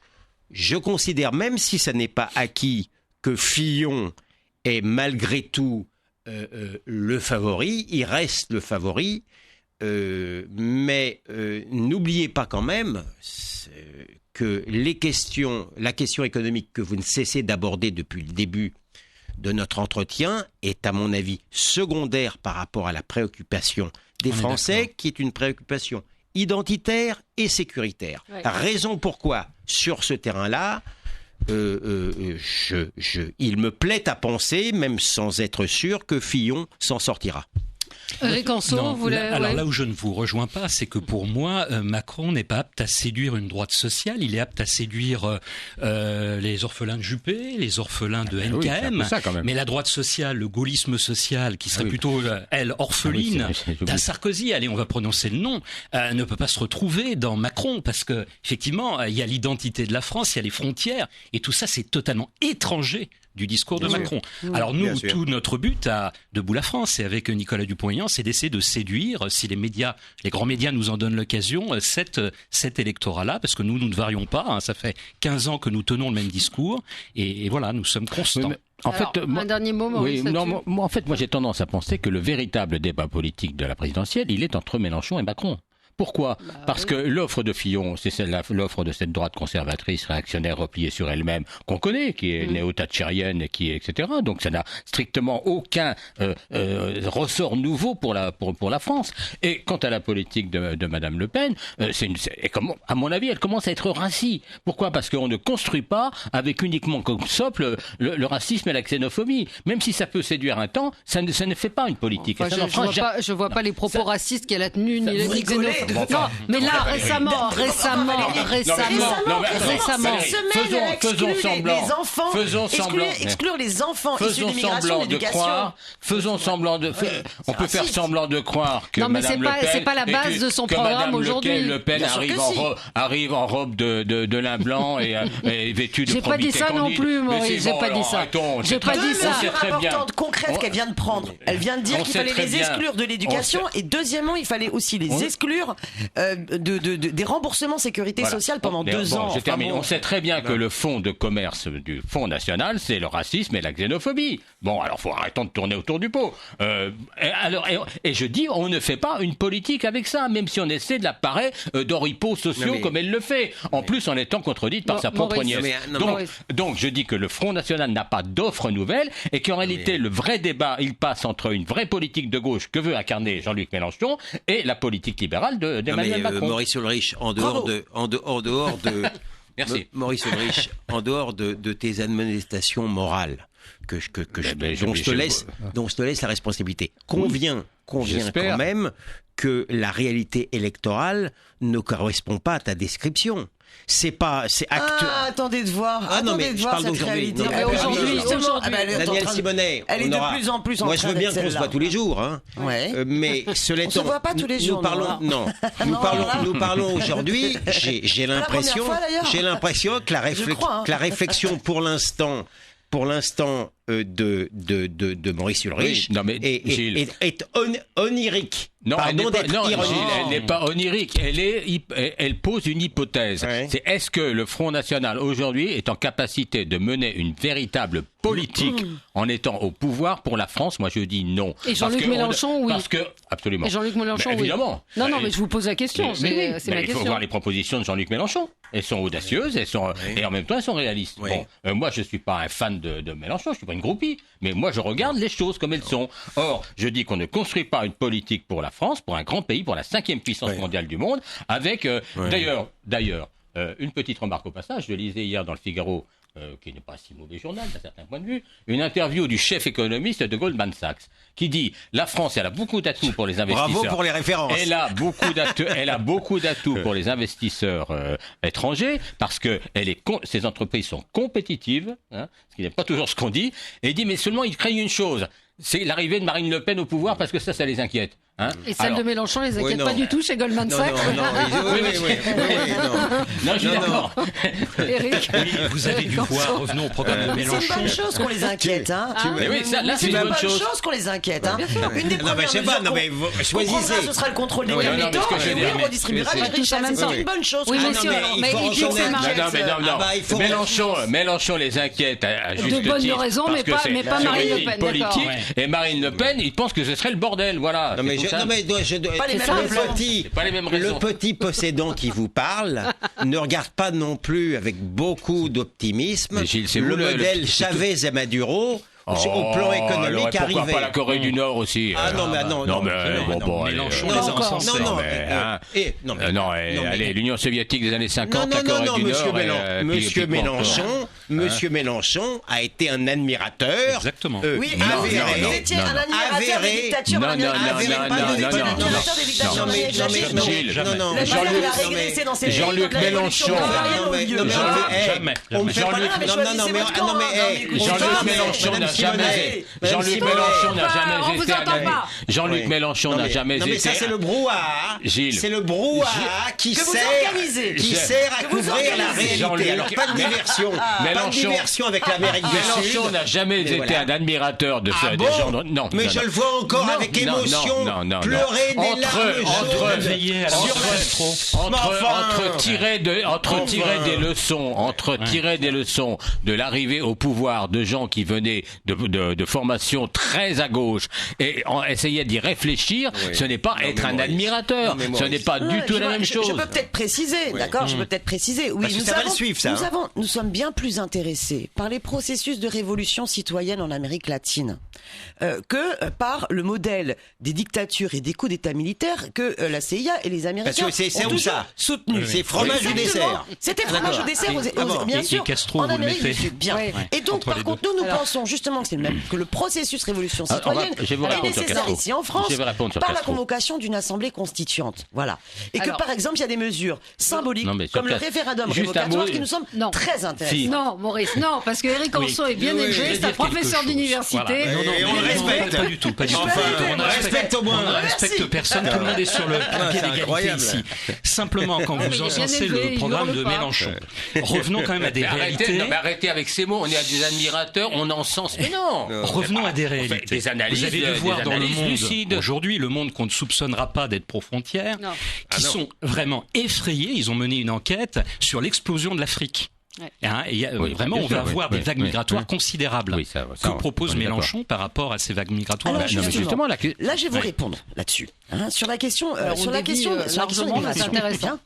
je considère, même si ça n'est pas acquis, que Fillon est malgré tout le favori. Il reste le favori, mais n'oubliez pas quand même que la question économique que vous ne cessez d'aborder depuis le début de notre entretien est, à mon avis, secondaire par rapport à la préoccupation des Français, qui est une préoccupation identitaire et sécuritaire. Ouais. Raison pourquoi, sur ce terrain-là, il me plaît à penser, même sans être sûr, que Fillon s'en sortira. Éric Anceau, là où je ne vous rejoins pas, c'est que pour moi, Macron n'est pas apte à séduire une droite sociale. Il est apte à séduire les orphelins de Juppé, les orphelins de NKM. Mais la droite sociale, le gaullisme social, qui serait plutôt, elle, orpheline d'un Sarkozy, allez, on va prononcer le nom, ne peut pas se retrouver dans Macron, parce que effectivement, il y a l'identité de la France, il y a les frontières, et tout ça, c'est totalement étranger du discours de Macron. Alors nous, tout notre but à Debout la France et avec Nicolas Dupont-Aignan, c'est d'essayer de séduire, si les grands médias nous en donnent l'occasion, cet électorat-là, parce que nous ne varions pas, ça fait 15 ans que nous tenons le même discours, et voilà, nous sommes constants. En fait, un dernier mot, Maurice. Moi, j'ai tendance à penser que le véritable débat politique de la présidentielle, il est entre Mélenchon et Macron. Pourquoi ? Parce que l'offre de Fillon, c'est l'offre de cette droite conservatrice, réactionnaire, repliée sur elle-même, qu'on connaît, qui est néo-thatchérienne, etc. Donc ça n'a strictement aucun ressort nouveau pour la France. Et quant à la politique de Madame Le Pen, à mon avis, elle commence à être racie. Pourquoi ? Parce qu'on ne construit pas avec uniquement comme socle le racisme et la xénophobie. Même si ça peut séduire un temps, ça ne fait pas une politique. Je vois pas les propos racistes qu'elle a tenus, ni les xénophobes. Non, mais là, récemment. Faisons semblant. Exclure les enfants issus d'immigration, d'éducation. Faisons semblant on peut faire semblant de croire que Madame Le Pen. C'est pas la base de son programme aujourd'hui. Le Pen arrive en robe de lin blanc et vêtue de probité. J'ai pas dit ça non plus, Maurice. J'ai pas dit ça. J'ai pas dit ça. Deux mesures importantes, concrètes qu'elle vient de prendre. Elle vient de dire qu'il fallait les exclure de l'éducation et deuxièmement, il fallait aussi les exclure des remboursements sécurité sociale pendant 2 ans. Je termine. On sait très bien que le fonds de commerce du Fonds national, c'est le racisme et la xénophobie. Bon, alors arrêtons de tourner autour du pot. Et je dis, on ne fait pas une politique avec ça, même si on essaie de la parer d'oripeaux sociaux comme elle le fait. En plus, en étant contredite par sa propre nièce. Donc, je dis que le Front national n'a pas d'offre nouvelle et qu'en réalité, le vrai débat, il passe entre une vraie politique de gauche que veut incarner Jean-Luc Mélenchon et la politique libérale d'Emmanuel Macron. Maurice Ulrich, en dehors de Merci. Maurice Ulrich, en dehors de tes admonestations morales dont je te laisse la responsabilité. Conviens quand même que la réalité électorale ne correspond pas à ta description. Attendez de voir. Je parle d'aujourd'hui. Daniel Simonet. Elle est de plus en plus en train. Moi, je veux bien qu'on se voit tous les jours. Mais cela étant, on se voit pas tous les jours. Nous parlons aujourd'hui. J'ai l'impression que la réflexion, pour l'instant, de Maurice Ulrich est onirique. Non, Gilles, elle n'est pas onirique. Elle pose une hypothèse. Ouais. C'est est-ce que le Front National aujourd'hui est en capacité de mener une véritable politique en étant au pouvoir pour la France? Moi, je dis non. Et Jean-Luc Mélenchon, oui. Absolument. Et Jean-Luc Mélenchon, oui. Évidemment. Non, mais je vous pose la question. C'est ma question. Il faut voir les propositions de Jean-Luc Mélenchon. Elles sont audacieuses, et en même temps, elles sont réalistes. Oui. Bon, moi, je suis pas un fan de Mélenchon, je suis pas une groupie, mais moi, je regarde les choses comme elles sont. Or, je dis qu'on ne construit pas une politique pour la France, pour un grand pays, pour la 5e puissance mondiale du monde, avec, d'ailleurs, une petite remarque au passage, je lisais hier dans le Figaro, qui n'est pas un si mauvais journal d'un certain point de vue, une interview du chef économiste de Goldman Sachs, qui dit la France, elle a beaucoup d'atouts pour les investisseurs. Bravo pour les références. Elle a beaucoup d'atouts pour les investisseurs étrangers, parce que ces entreprises sont compétitives, ce qui n'est pas toujours ce qu'on dit, et il dit mais seulement ils craignent une chose, c'est l'arrivée de Marine Le Pen au pouvoir, parce que ça les inquiète. Et celle de Mélenchon les inquiète pas du tout chez Goldman Sachs. Non, je suis d'accord. Éric, vous avez du poids. Revenons au programme de Mélenchon. C'est une bonne chose qu'on les inquiète, Mais oui, ça, là, c'est une bonne chose qu'on les inquiète, Une des premières mesures choisissez. Ce sera le contrôle des capitaux. Et oui, on redistribuera la richesse. C'est une bonne chose. Oui, mais il dit que c'est non. Mélenchon les inquiète à juste titre. De bonnes raisons, mais pas Marine Le Pen. Politique. Et Marine Le Pen, il pense que ce serait le bordel, voilà. Le petit possédant qui vous parle ne regarde pas non plus avec beaucoup d'optimisme le modèle Chavez et Maduro au plan économique arrivé. Pourquoi pas la Corée du Nord aussi? Mélenchon les a encensés. Allez, l'Union soviétique des années 50, la Corée du Nord. Monsieur Mélenchon a été un admirateur. Exactement. Oui, avéré. Vous étiez un admirateur des dictatures américaines. Jean-Luc Mélenchon. Jean-Luc Mélenchon n'a jamais été. Mais ça, c'est le brouhaha. C'est le brouhaha qui sert à couvrir la réalité. Alors, pas de diversion. Pas de diversion avec l'Amérique du Sud. Mélenchon n'a jamais été un admirateur de ça. Non. Mais je le vois encore avec émotion pleurer des larmes entre tirer des leçons de l'arrivée au pouvoir de gens qui venaient de formation très à gauche et essayer d'y réfléchir, ce n'est pas être un admirateur, ce n'est pas du tout la même chose. Je peux peut-être préciser, d'accord, je peux peut-être préciser. Oui, nous sommes bien plus intéressés par les processus de révolution citoyenne en Amérique latine que par le modèle des dictatures et des coups d'État militaires que la CIA et les Américains ont toujours soutenu. C'est fromage ou dessert. C'était fromage ou dessert, bien sûr, en Amérique du Sud. Bien. Et donc, par contre, nous pensons justement que le processus révolution citoyenne est nécessaire ici en France par la convocation d'une assemblée constituante. Voilà. Et que par exemple, il y a des mesures symboliques comme le réferdum révocatoire qui nous semblent très intéressantes. Non, Maurice, non, parce que Éric Orson est bien élevé, c'est un professeur d'université. On le respecte. Pas du tout. On ne respecte au moins. On ne respecte personne, tout le monde est sur le pied d'égalité ici. Simplement, quand vous encensez le programme de Mélenchon, revenons quand même à des réalités. Arrêtez avec ces mots, on est à des admirateurs, on encense. Mais non. Revenons à des réalités. Des analyses, vous avez dû voir dans le monde lucides. Aujourd'hui, le monde qu'on ne soupçonnera pas d'être pro-frontière, qui sont vraiment effrayés. Ils ont mené une enquête sur l'explosion de l'Afrique. Vraiment, on va avoir des vagues migratoires considérables. Que propose Mélenchon par rapport à ces vagues migratoires? Là, je vais vous répondre là-dessus. Sur la question, sur la question de l'immigration.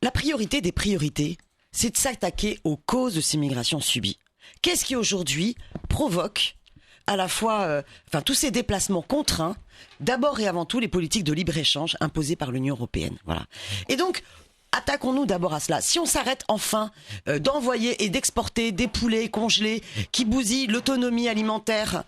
La priorité des priorités, c'est de s'attaquer aux causes de ces migrations subies. Qu'est-ce qui aujourd'hui provoque à la fois, tous ces déplacements contraints, d'abord et avant tout les politiques de libre-échange imposées par l'Union européenne. Voilà. Et donc, attaquons-nous d'abord à cela. Si on s'arrête enfin d'envoyer et d'exporter des poulets congelés qui bousillent l'autonomie alimentaire,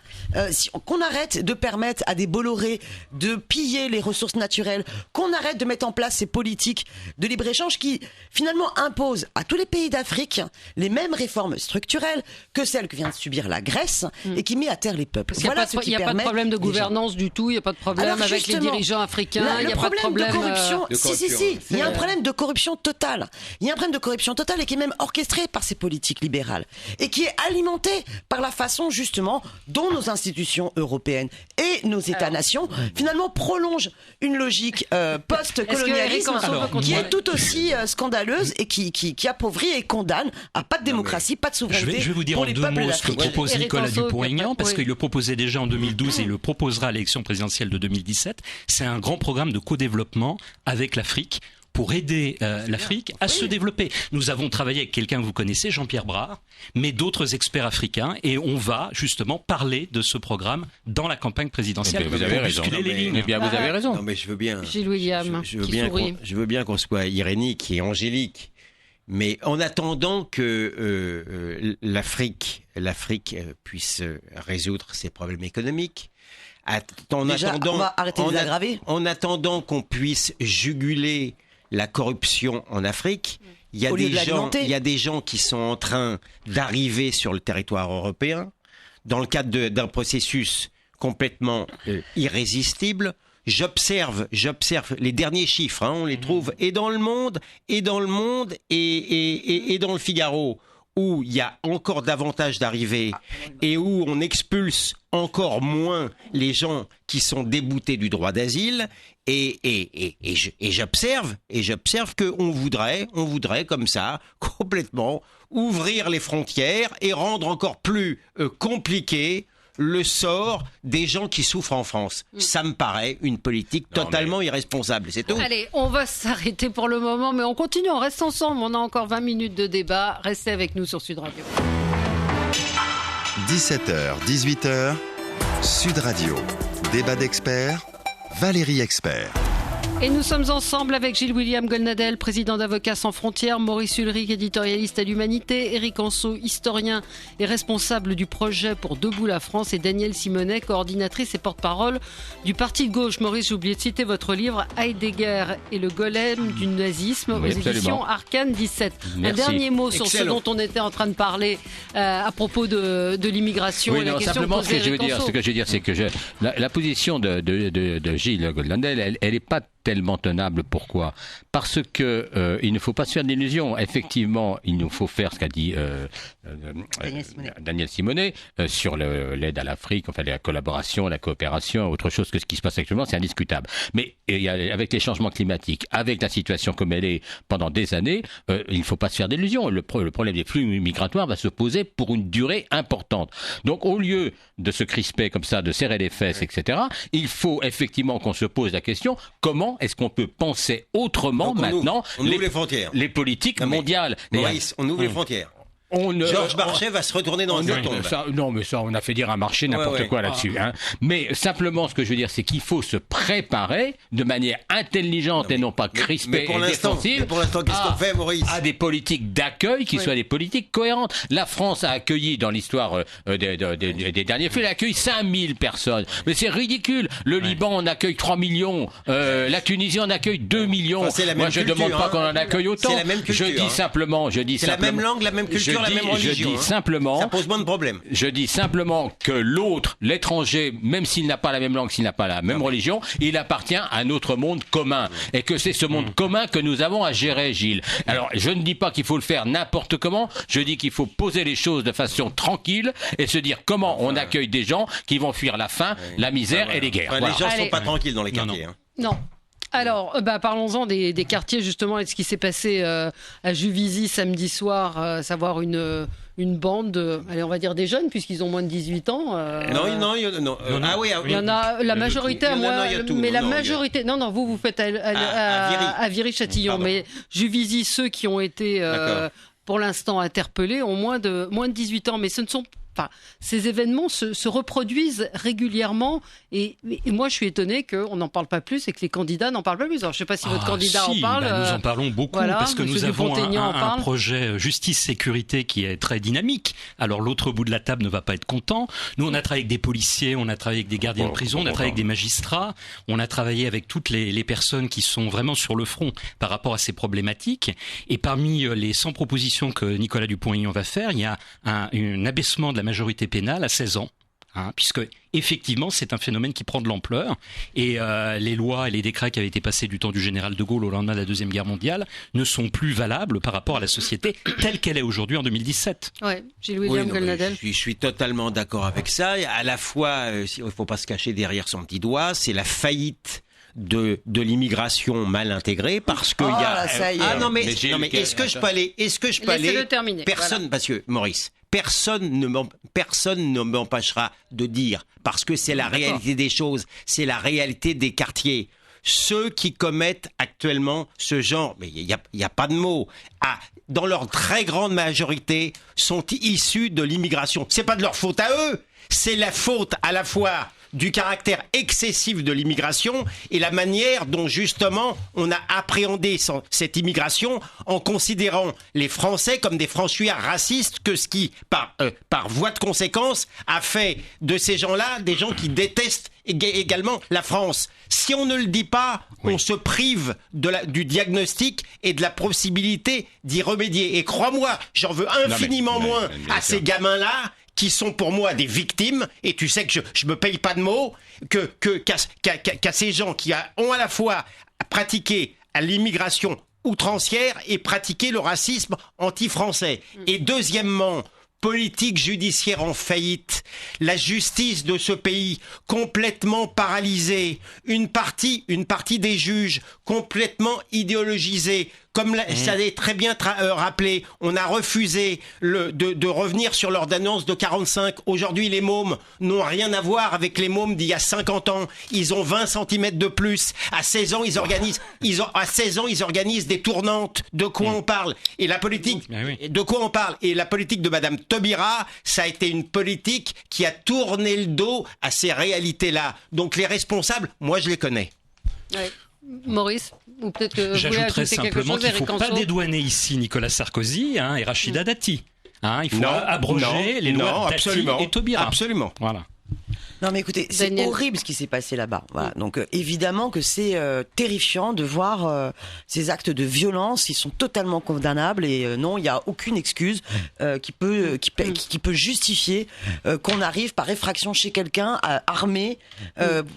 qu'on arrête de permettre à des Bolloré de piller les ressources naturelles, qu'on arrête de mettre en place ces politiques de libre-échange qui finalement imposent à tous les pays d'Afrique les mêmes réformes structurelles que celles que vient de subir la Grèce et qui met à terre les peuples. Il n'y a pas de problème de gouvernance du tout, il n'y a pas de problème avec les dirigeants africains, il n'y a pas de problème de corruption. Si, il y a un problème de corruption corruption totale. Il y a un problème de corruption totale et qui est même orchestré par ces politiques libérales et qui est alimenté par la façon justement dont nos institutions européennes et nos États-nations finalement prolongent une logique post-colonialisme qui est tout aussi scandaleuse et qui appauvrit et condamne à pas de démocratie, pas de souveraineté. Je vais vous dire en 2 mots ce que propose Nicolas Dupont-Aignan, parce qu'il le proposait déjà en 2012 et il le proposera à l'élection présidentielle de 2017. C'est un grand programme de co-développement avec l'Afrique pour aider l'Afrique à se développer. Nous avons travaillé avec quelqu'un que vous connaissez, Jean-Pierre Brard, mais d'autres experts africains, et on va justement parler de ce programme dans la campagne présidentielle. Vous avez raison. Vous avez raison. Non, mais je veux bien. Gilles William, je veux bien qu'on soit irénique et angélique. Mais en attendant que l'Afrique puisse résoudre ses problèmes économiques, on va arrêter de les aggraver. En attendant qu'on puisse juguler la corruption en Afrique, il y a des gens qui sont en train d'arriver sur le territoire européen dans le cadre d'un processus complètement irrésistible. J'observe les derniers chiffres, on les trouve et dans le Monde et dans le Figaro, où il y a encore davantage d'arrivées et où on expulse encore moins les gens qui sont déboutés du droit d'asile. Et j'observe qu'on voudrait comme ça complètement ouvrir les frontières et rendre encore plus compliqué le sort des gens qui souffrent en France. Ça me paraît une politique totalement irresponsable, c'est tout. Allez, on va s'arrêter pour le moment, mais on continue, on reste ensemble, on a encore 20 minutes de débat. Restez avec nous sur Sud Radio. 17h, 18h, Sud Radio. Débat d'experts, Valérie Expert. Et nous sommes ensemble avec Gilles William Goldnadel, président d'Avocats sans frontières, Maurice Ulrich, éditorialiste à l'Humanité, Éric Anceau, historien et responsable du projet pour Debout la France, et Danielle Simonet, coordinatrice et porte-parole du Parti de gauche. Maurice, j'ai oublié de citer votre livre Heidegger et le golem du nazisme aux éditions Arcane 17. Merci. Un dernier mot sur ce dont on était en train de parler à propos de l'immigration. Oui, simplement ce que je veux dire, c'est que la position de Gilles Goldnadel, elle n'est pas tellement tenable. Pourquoi ? Parce que il ne faut pas se faire d'illusions. Effectivement, il nous faut faire ce qu'a dit Danielle Simonet sur l'aide à l'Afrique, enfin la collaboration, la coopération, autre chose que ce qui se passe actuellement, c'est indiscutable. Mais avec les changements climatiques, avec la situation comme elle est pendant des années, il ne faut pas se faire d'illusions. Le problème des flux migratoires va se poser pour une durée importante. Donc au lieu de se crisper comme ça, de serrer les fesses, etc., il faut effectivement qu'on se pose la question, comment est-ce qu'on peut penser autrement maintenant on ouvre les frontières, les politiques mondiales. Maurice, on ouvre les frontières. Georges Marchais va se retourner dans une tombe. Non, mais ça, on a fait dire à Marchais n'importe quoi là-dessus. Hein. Mais simplement, ce que je veux dire, c'est qu'il faut se préparer de manière intelligente et non pas crispée et défensive. Mais pour l'instant, qu'est-ce qu'on fait, Maurice ? À des politiques d'accueil qui soient des politiques cohérentes. La France a accueilli, dans l'histoire des derniers faits, elle a accueilli 5000 personnes. Mais c'est ridicule. Le Liban en accueille 3 millions. La Tunisie en accueille 2 millions. Moi, je ne demande pas qu'on en accueille autant. C'est la même culture. Je dis simplement. C'est la même langue, la même culture. La même religion, je dis simplement, ça pose moins de problèmes. Je dis simplement que l'autre, l'étranger, même s'il n'a pas la même langue, s'il n'a pas la même religion, il appartient à notre monde commun. Et que c'est ce monde commun que nous avons à gérer, Gilles. Alors, je ne dis pas qu'il faut le faire n'importe comment, je dis qu'il faut poser les choses de façon tranquille et se dire comment on accueille des gens qui vont fuir la faim, la misère et les guerres. Les gens ne sont pas tranquilles dans les quartiers. Non. Alors, parlons-en des quartiers justement et de ce qui s'est passé à Juvisy samedi soir, savoir une bande, allez, on va dire des jeunes puisqu'ils ont moins de il y en a la majorité, vous faites à Viry-Châtillon, mais Juvisy, ceux qui ont été pour l'instant interpellés ont moins de 18 ans, mais ce ne sont pas. Ces événements se reproduisent régulièrement et moi je suis étonné qu'on n'en parle pas plus et que les candidats n'en parlent pas plus. Alors je ne sais pas si votre candidat en parle. Nous en parlons beaucoup parce que nous avons un projet justice-sécurité qui est très dynamique. Alors l'autre bout de la table ne va pas être content. Nous on a travaillé avec des policiers, on a travaillé avec des gardiens de prison, on a travaillé avec des magistrats, on a travaillé avec toutes les personnes qui sont vraiment sur le front par rapport à ces problématiques. Et parmi les 100 propositions que Nicolas Dupont-Aignan va faire, il y a un abaissement de la majorité pénale à 16 ans. puisque effectivement c'est un phénomène qui prend de l'ampleur et les lois et les décrets qui avaient été passés du temps du général de Gaulle au lendemain de la Deuxième Guerre mondiale ne sont plus valables par rapport à la société telle qu'elle est aujourd'hui en 2017. Ouais, Gilles-William Goldnadel. Je suis totalement d'accord avec ça. À la fois, il ne faut pas se cacher derrière son petit doigt, c'est la faillite de l'immigration mal intégrée parce que est-ce que je peux aller Laissez-le terminer. Personne, parce que Maurice, personne ne m'empêchera de dire, parce que c'est la réalité des choses, c'est la réalité des quartiers. Ceux qui commettent actuellement ce genre, mais il y a pas de mots, dans leur très grande majorité, sont issus de l'immigration. C'est pas de leur faute à eux, c'est la faute à la fois du caractère excessif de l'immigration et la manière dont justement on a appréhendé cette immigration en considérant les Français comme des franchouillards racistes, que ce qui, par voie de conséquence, a fait de ces gens-là des gens qui détestent également la France. Si on ne le dit pas, on se prive du diagnostic et de la possibilité d'y remédier. Et crois-moi, j'en veux infiniment moins à ces gamins-là qui sont pour moi des victimes, et tu sais que je me paye pas de mots, qu'à ces gens qui ont à la fois pratiqué à l'immigration outrancière et pratiqué le racisme anti-français. Et deuxièmement, politique judiciaire en faillite, la justice de ce pays complètement paralysée, une partie des juges complètement idéologisés. Comme ça a été très bien rappelé, on a refusé de revenir sur l'ordonnance de 45. Aujourd'hui, les mômes n'ont rien à voir avec les mômes d'il y a 50 ans. Ils ont 20 cm de plus. À 16 ans, ils organisent des tournantes. De quoi on parle? Et la politique, de quoi on parle? Et la politique de Madame Taubira, ça a été une politique qui a tourné le dos à ces réalités-là. Donc les responsables, moi je les connais. Ouais. Maurice, ou peut-être que j'ajouterais simplement qu'il ne faut pas dédouaner ici Nicolas Sarkozy et Rachida Dati. Il faut abroger les lois Dati et Taubira. Absolument. Voilà. Non mais écoutez, c'est horrible ce qui s'est passé là-bas. Voilà. Donc évidemment que c'est terrifiant de voir ces actes de violence. Ils sont totalement condamnables et non, il n'y a aucune excuse qui peut justifier qu'on arrive par effraction chez quelqu'un armé.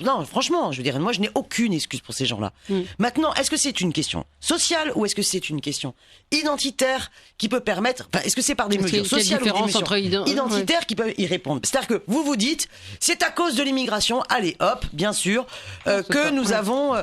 Non, franchement, je veux dire, moi je n'ai aucune excuse pour ces gens-là. Maintenant, est-ce que c'est une question sociale ou est-ce que c'est une question identitaire qui peut permettre, est-ce que c'est par des mesures sociales ou des mesures identitaires qui peuvent y répondre? C'est-à-dire que vous dites, c'est à cause de l'immigration, allez hop, bien sûr, que nous avons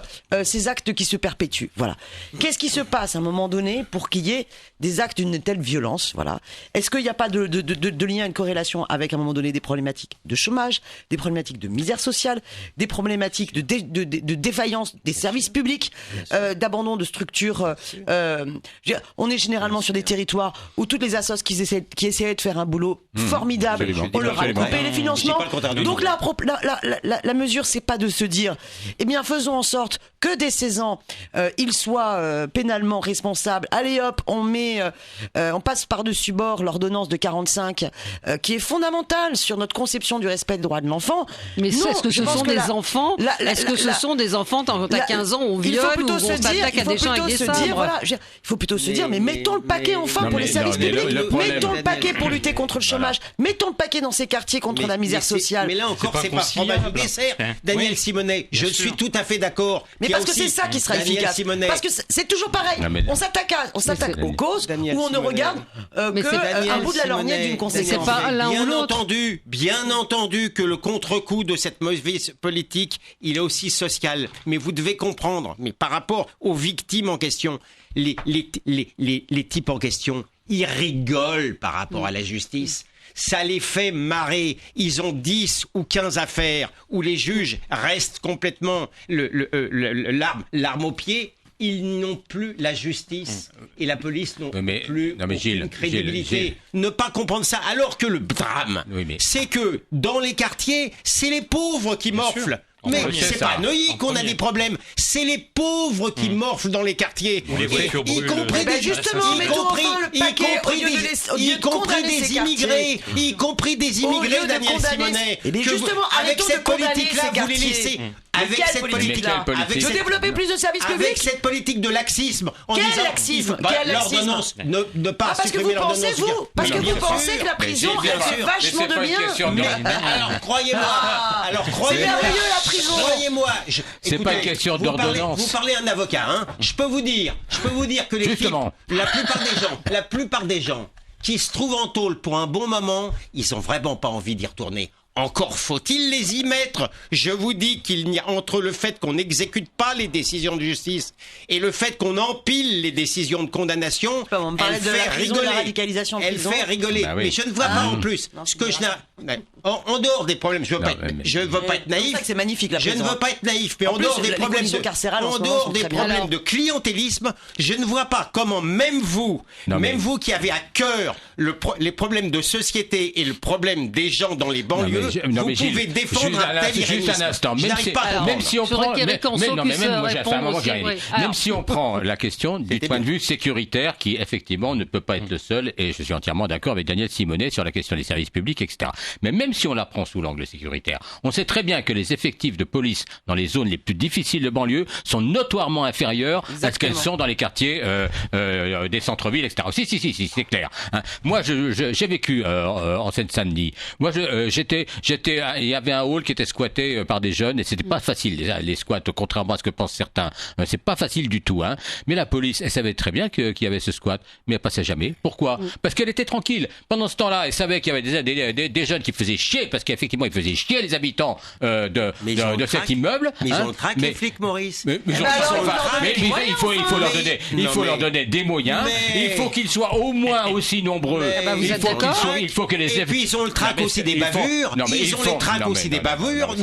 ces actes qui se perpétuent. Voilà. Qu'est-ce qui se passe à un moment donné pour qu'il y ait des actes d'une telle violence? Voilà. Est-ce qu'il n'y a pas de lien, une corrélation avec à un moment donné des problématiques de chômage, des problématiques de misère sociale, des problématiques de défaillance des services publics, d'abandon de structures? On est généralement sur des territoires où toutes les assos qui essayaient de faire un boulot formidable, on leur a coupé les financements. Donc là, la mesure, c'est pas de se dire, eh bien, faisons en sorte que dès 16 ans, ils soient pénalement responsables. Allez hop, on passe par-dessus bord l'ordonnance de 45, qui est fondamentale sur notre conception du respect des droits de l'enfant. Mais est-ce que ce sont des enfants? Est-ce que ce sont des enfants quand t'as 15 ans, on viole ou on s'attaque à des gens avec des sabres? Il faut plutôt se dire, mais mettons le paquet enfin pour les services publics, mettons le paquet pour lutter contre le chômage, mettons le paquet dans ces quartiers contre la misère sociale. Mais là encore, c'est pas fromage du dessert, Daniel Simonet. Je suis tout à fait d'accord. Mais parce que c'est ça qui sera efficace. Parce que c'est toujours pareil. On s'attaque aux causes où on ne regarde qu'un bout de la lorgnette d'une conséquence. C'est pas l'un ou l'autre. Bien entendu que le contre-coup de cette mauvaise politique, il est aussi social. Mais vous devez comprendre, mais par rapport aux victimes en question, les types en question, ils rigolent par rapport à la justice. Ça les fait marrer. Ils ont 10 ou 15 affaires où les juges restent complètement l'arme au pied. Ils n'ont plus la justice et la police n'ont plus aucune crédibilité. Gilles. Ne pas comprendre ça, alors que le drame, c'est que dans les quartiers, c'est les pauvres qui morflent. Mais c'est pas Neuilly qu'on a des problèmes, c'est les pauvres qui morflent dans les quartiers, y compris des immigrés, Daniel Simonet. Justement, avec cette politique-là, vous les laissez. Avec cette politique-là, de développer plus de services publics. Avec cette politique de laxisme. Quel laxisme? L'ordonnance, ne pas supprimer l'ordonnance. Parce que vous pensez que la prison, elle fait vachement de bien. Alors, croyez-moi. C'est merveilleux, la prison. Croyez-moi. C'est pas une question d'ordonnance. Vous parlez à un avocat, hein. Je peux vous dire que la plupart des gens qui se trouvent en tôle pour un bon moment, ils ont vraiment pas envie d'y retourner. Encore faut-il les y mettre. Je vous dis qu'il n'y a entre le fait qu'on n'exécute pas les décisions de justice et le fait qu'on empile les décisions de condamnation, elle fait rigoler. La radicalisation en prison. Elle fait rigoler. Bah oui. Mais je ne vois pas en plus en dehors des problèmes. Je veux pas être naïf. C'est magnifique. La je ne veux pas être naïf, mais en dehors des problèmes de clientélisme, je ne vois pas comment même vous qui avez à cœur les problèmes de société et le problème des gens dans les banlieues. Vous pouvez défendre un tel irénisme. Juste un instant, même si on prend, même si on prend la question du point de vue sécuritaire, qui effectivement ne peut pas être le seul, et je suis entièrement d'accord avec Daniel Simonet sur la question des services publics, etc. Mais même si on la prend sous l'angle sécuritaire, on sait très bien que les effectifs de police dans les zones les plus difficiles de banlieue sont notoirement inférieurs à ce qu'elles sont dans les quartiers des centres-villes, etc. Si, c'est clair. Hein. Moi, j'ai vécu en Seine-Saint-Denis. Moi, il y avait un hall qui était squatté par des jeunes et c'était pas facile les squats, contrairement à ce que pensent certains. C'est pas facile du tout, hein. Mais la police, elle savait très bien qu'il y avait ce squat, mais elle passait jamais. Pourquoi? Parce qu'elle était tranquille. Pendant ce temps-là, elle savait qu'il y avait des jeunes qui faisaient chier, parce qu'effectivement, ils faisaient chier les habitants de cet immeuble. Mais ils ont le trac, les flics, Maurice. Mais il faut leur donner des moyens. Il faut qu'ils soient au moins aussi nombreux. Il faut que les et puis ils ont le trac aussi des bavures. Ils ont les tracs aussi des bavures.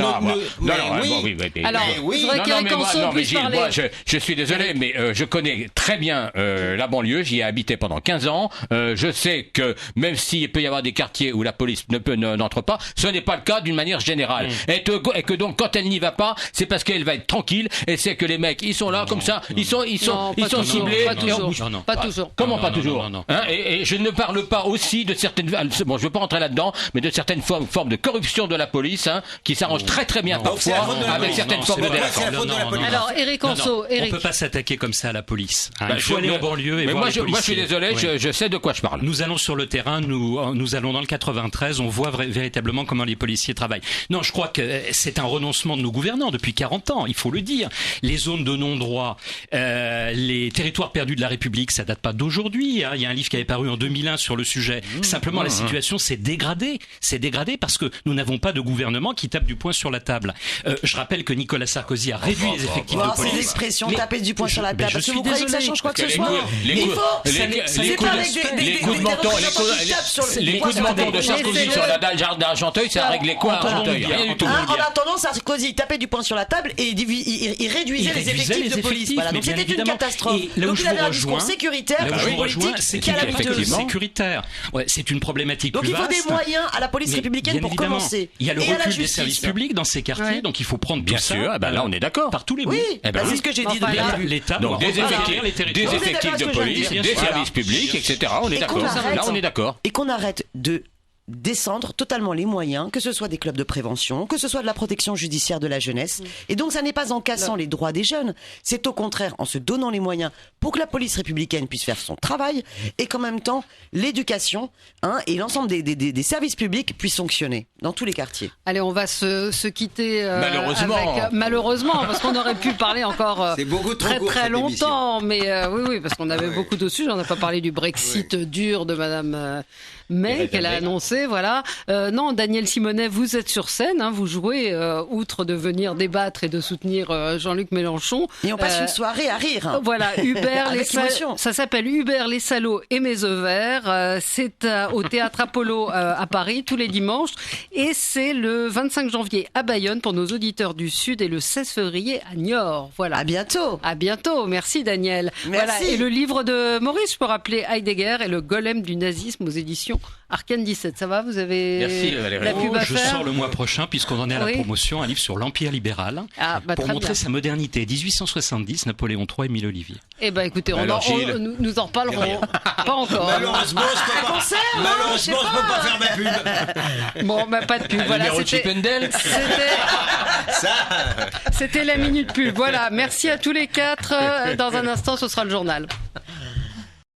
Alors, je voudrais qu'Éric Anceau puisse parler. Moi, je suis désolé, mais je connais très bien la banlieue. J'y ai habité pendant 15 ans. Je sais que même s'il peut y avoir des quartiers où la police n'entre pas, ce n'est pas le cas d'une manière générale. Et que donc, quand elle n'y va pas, c'est parce qu'elle va être tranquille. Et c'est que les mecs, ils sont là comme ça. Ils sont ciblés. Pas toujours. Comment pas toujours? Et je ne parle pas aussi de certaines. Bon, je veux pas rentrer là-dedans, mais de certaines formes de corruption de la police, qui s'arrange très très bien parfois avec certaines formes de délinquance. Alors, Éric Anceau, on peut pas s'attaquer comme ça à la police. Il faut aller en banlieue et voir les policiers. Moi, je suis désolé, je sais de quoi je parle. Nous allons sur le terrain, nous allons dans le 93, on voit véritablement comment les policiers travaillent. Non, je crois que c'est un renoncement de nos gouvernants depuis 40 ans, il faut le dire. Les zones de non-droit, les territoires perdus de la République, ça date pas d'aujourd'hui. Il y a un livre qui avait paru en 2001 sur le sujet. Simplement, la situation s'est dégradée. C'est dégradé parce que nous n'avons pas de gouvernement qui tape du poing sur la table. Je rappelle que Nicolas Sarkozy a réduit les effectifs de police. Ces expressions, taper du poing sur la table. Parce que vous croyez que ça change quoi que ce soit? Les coups de menton de Sarkozy sur la dalle d'Argenteuil, ça a réglé quoi Argenteuil? Rien du tout. En attendant, Sarkozy tapait du poing sur la table et il réduisait les effectifs de police. Voilà, donc c'était une catastrophe. Donc il avait un discours sécuritaire, une politique qui a la sécuritaire. C'est une problématique plus vaste. Donc il faut des moyens à la police républicaine pour commencer. Il y a le recul des services publics dans ces quartiers, donc il faut prendre tout ça. Bien sûr, là on est d'accord. Par tous les bouts. Oui, c'est ce que j'ai dit. L'État donc des effectifs de police, des services publics, etc. On est d'accord. Là on est d'accord. Et qu'on arrête de descendre totalement les moyens, que ce soit des clubs de prévention, que ce soit de la protection judiciaire de la jeunesse. Et donc ça n'est pas en cassant les droits des jeunes, c'est au contraire en se donnant les moyens pour que la police républicaine puisse faire son travail et qu'en même temps l'éducation et l'ensemble des services publics puissent fonctionner dans tous les quartiers. Allez, on va se quitter malheureusement, parce qu'on aurait pu parler encore très longtemps, mais oui, parce qu'on avait beaucoup de sujets. On n'a pas parlé du Brexit dur de Madame May qu'elle a annoncé, voilà. Non, Daniel Simonet, vous êtes sur scène, vous jouez, outre de venir débattre et de soutenir Jean-Luc Mélenchon. Et on passe une soirée à rire. Voilà, ça s'appelle Hubert les salauds et mes œufs verts. C'est au Théâtre Apollo à Paris tous les dimanches. Et c'est le 25 janvier à Bayonne pour nos auditeurs du Sud et le 16 février à Niort. Voilà. À bientôt. À bientôt. Merci Daniel. Merci. Voilà. Et le livre de Maurice, je peux rappeler Heidegger et le golem du nazisme aux éditions Arcane 1700. Ça va, vous avez la pub à faire? Je sors le mois prochain, puisqu'on en est à la promotion, un livre sur l'Empire libéral, pour montrer sa modernité. 1870, Napoléon III, Émile Olivier. Eh ben écoutez, nous en reparlerons. Pas encore. Malheureusement, je peux pas faire ma pub. Bon, pas de pub. Voilà, c'était la minute pub. Voilà, merci à tous les quatre. Dans un instant, ce sera le journal.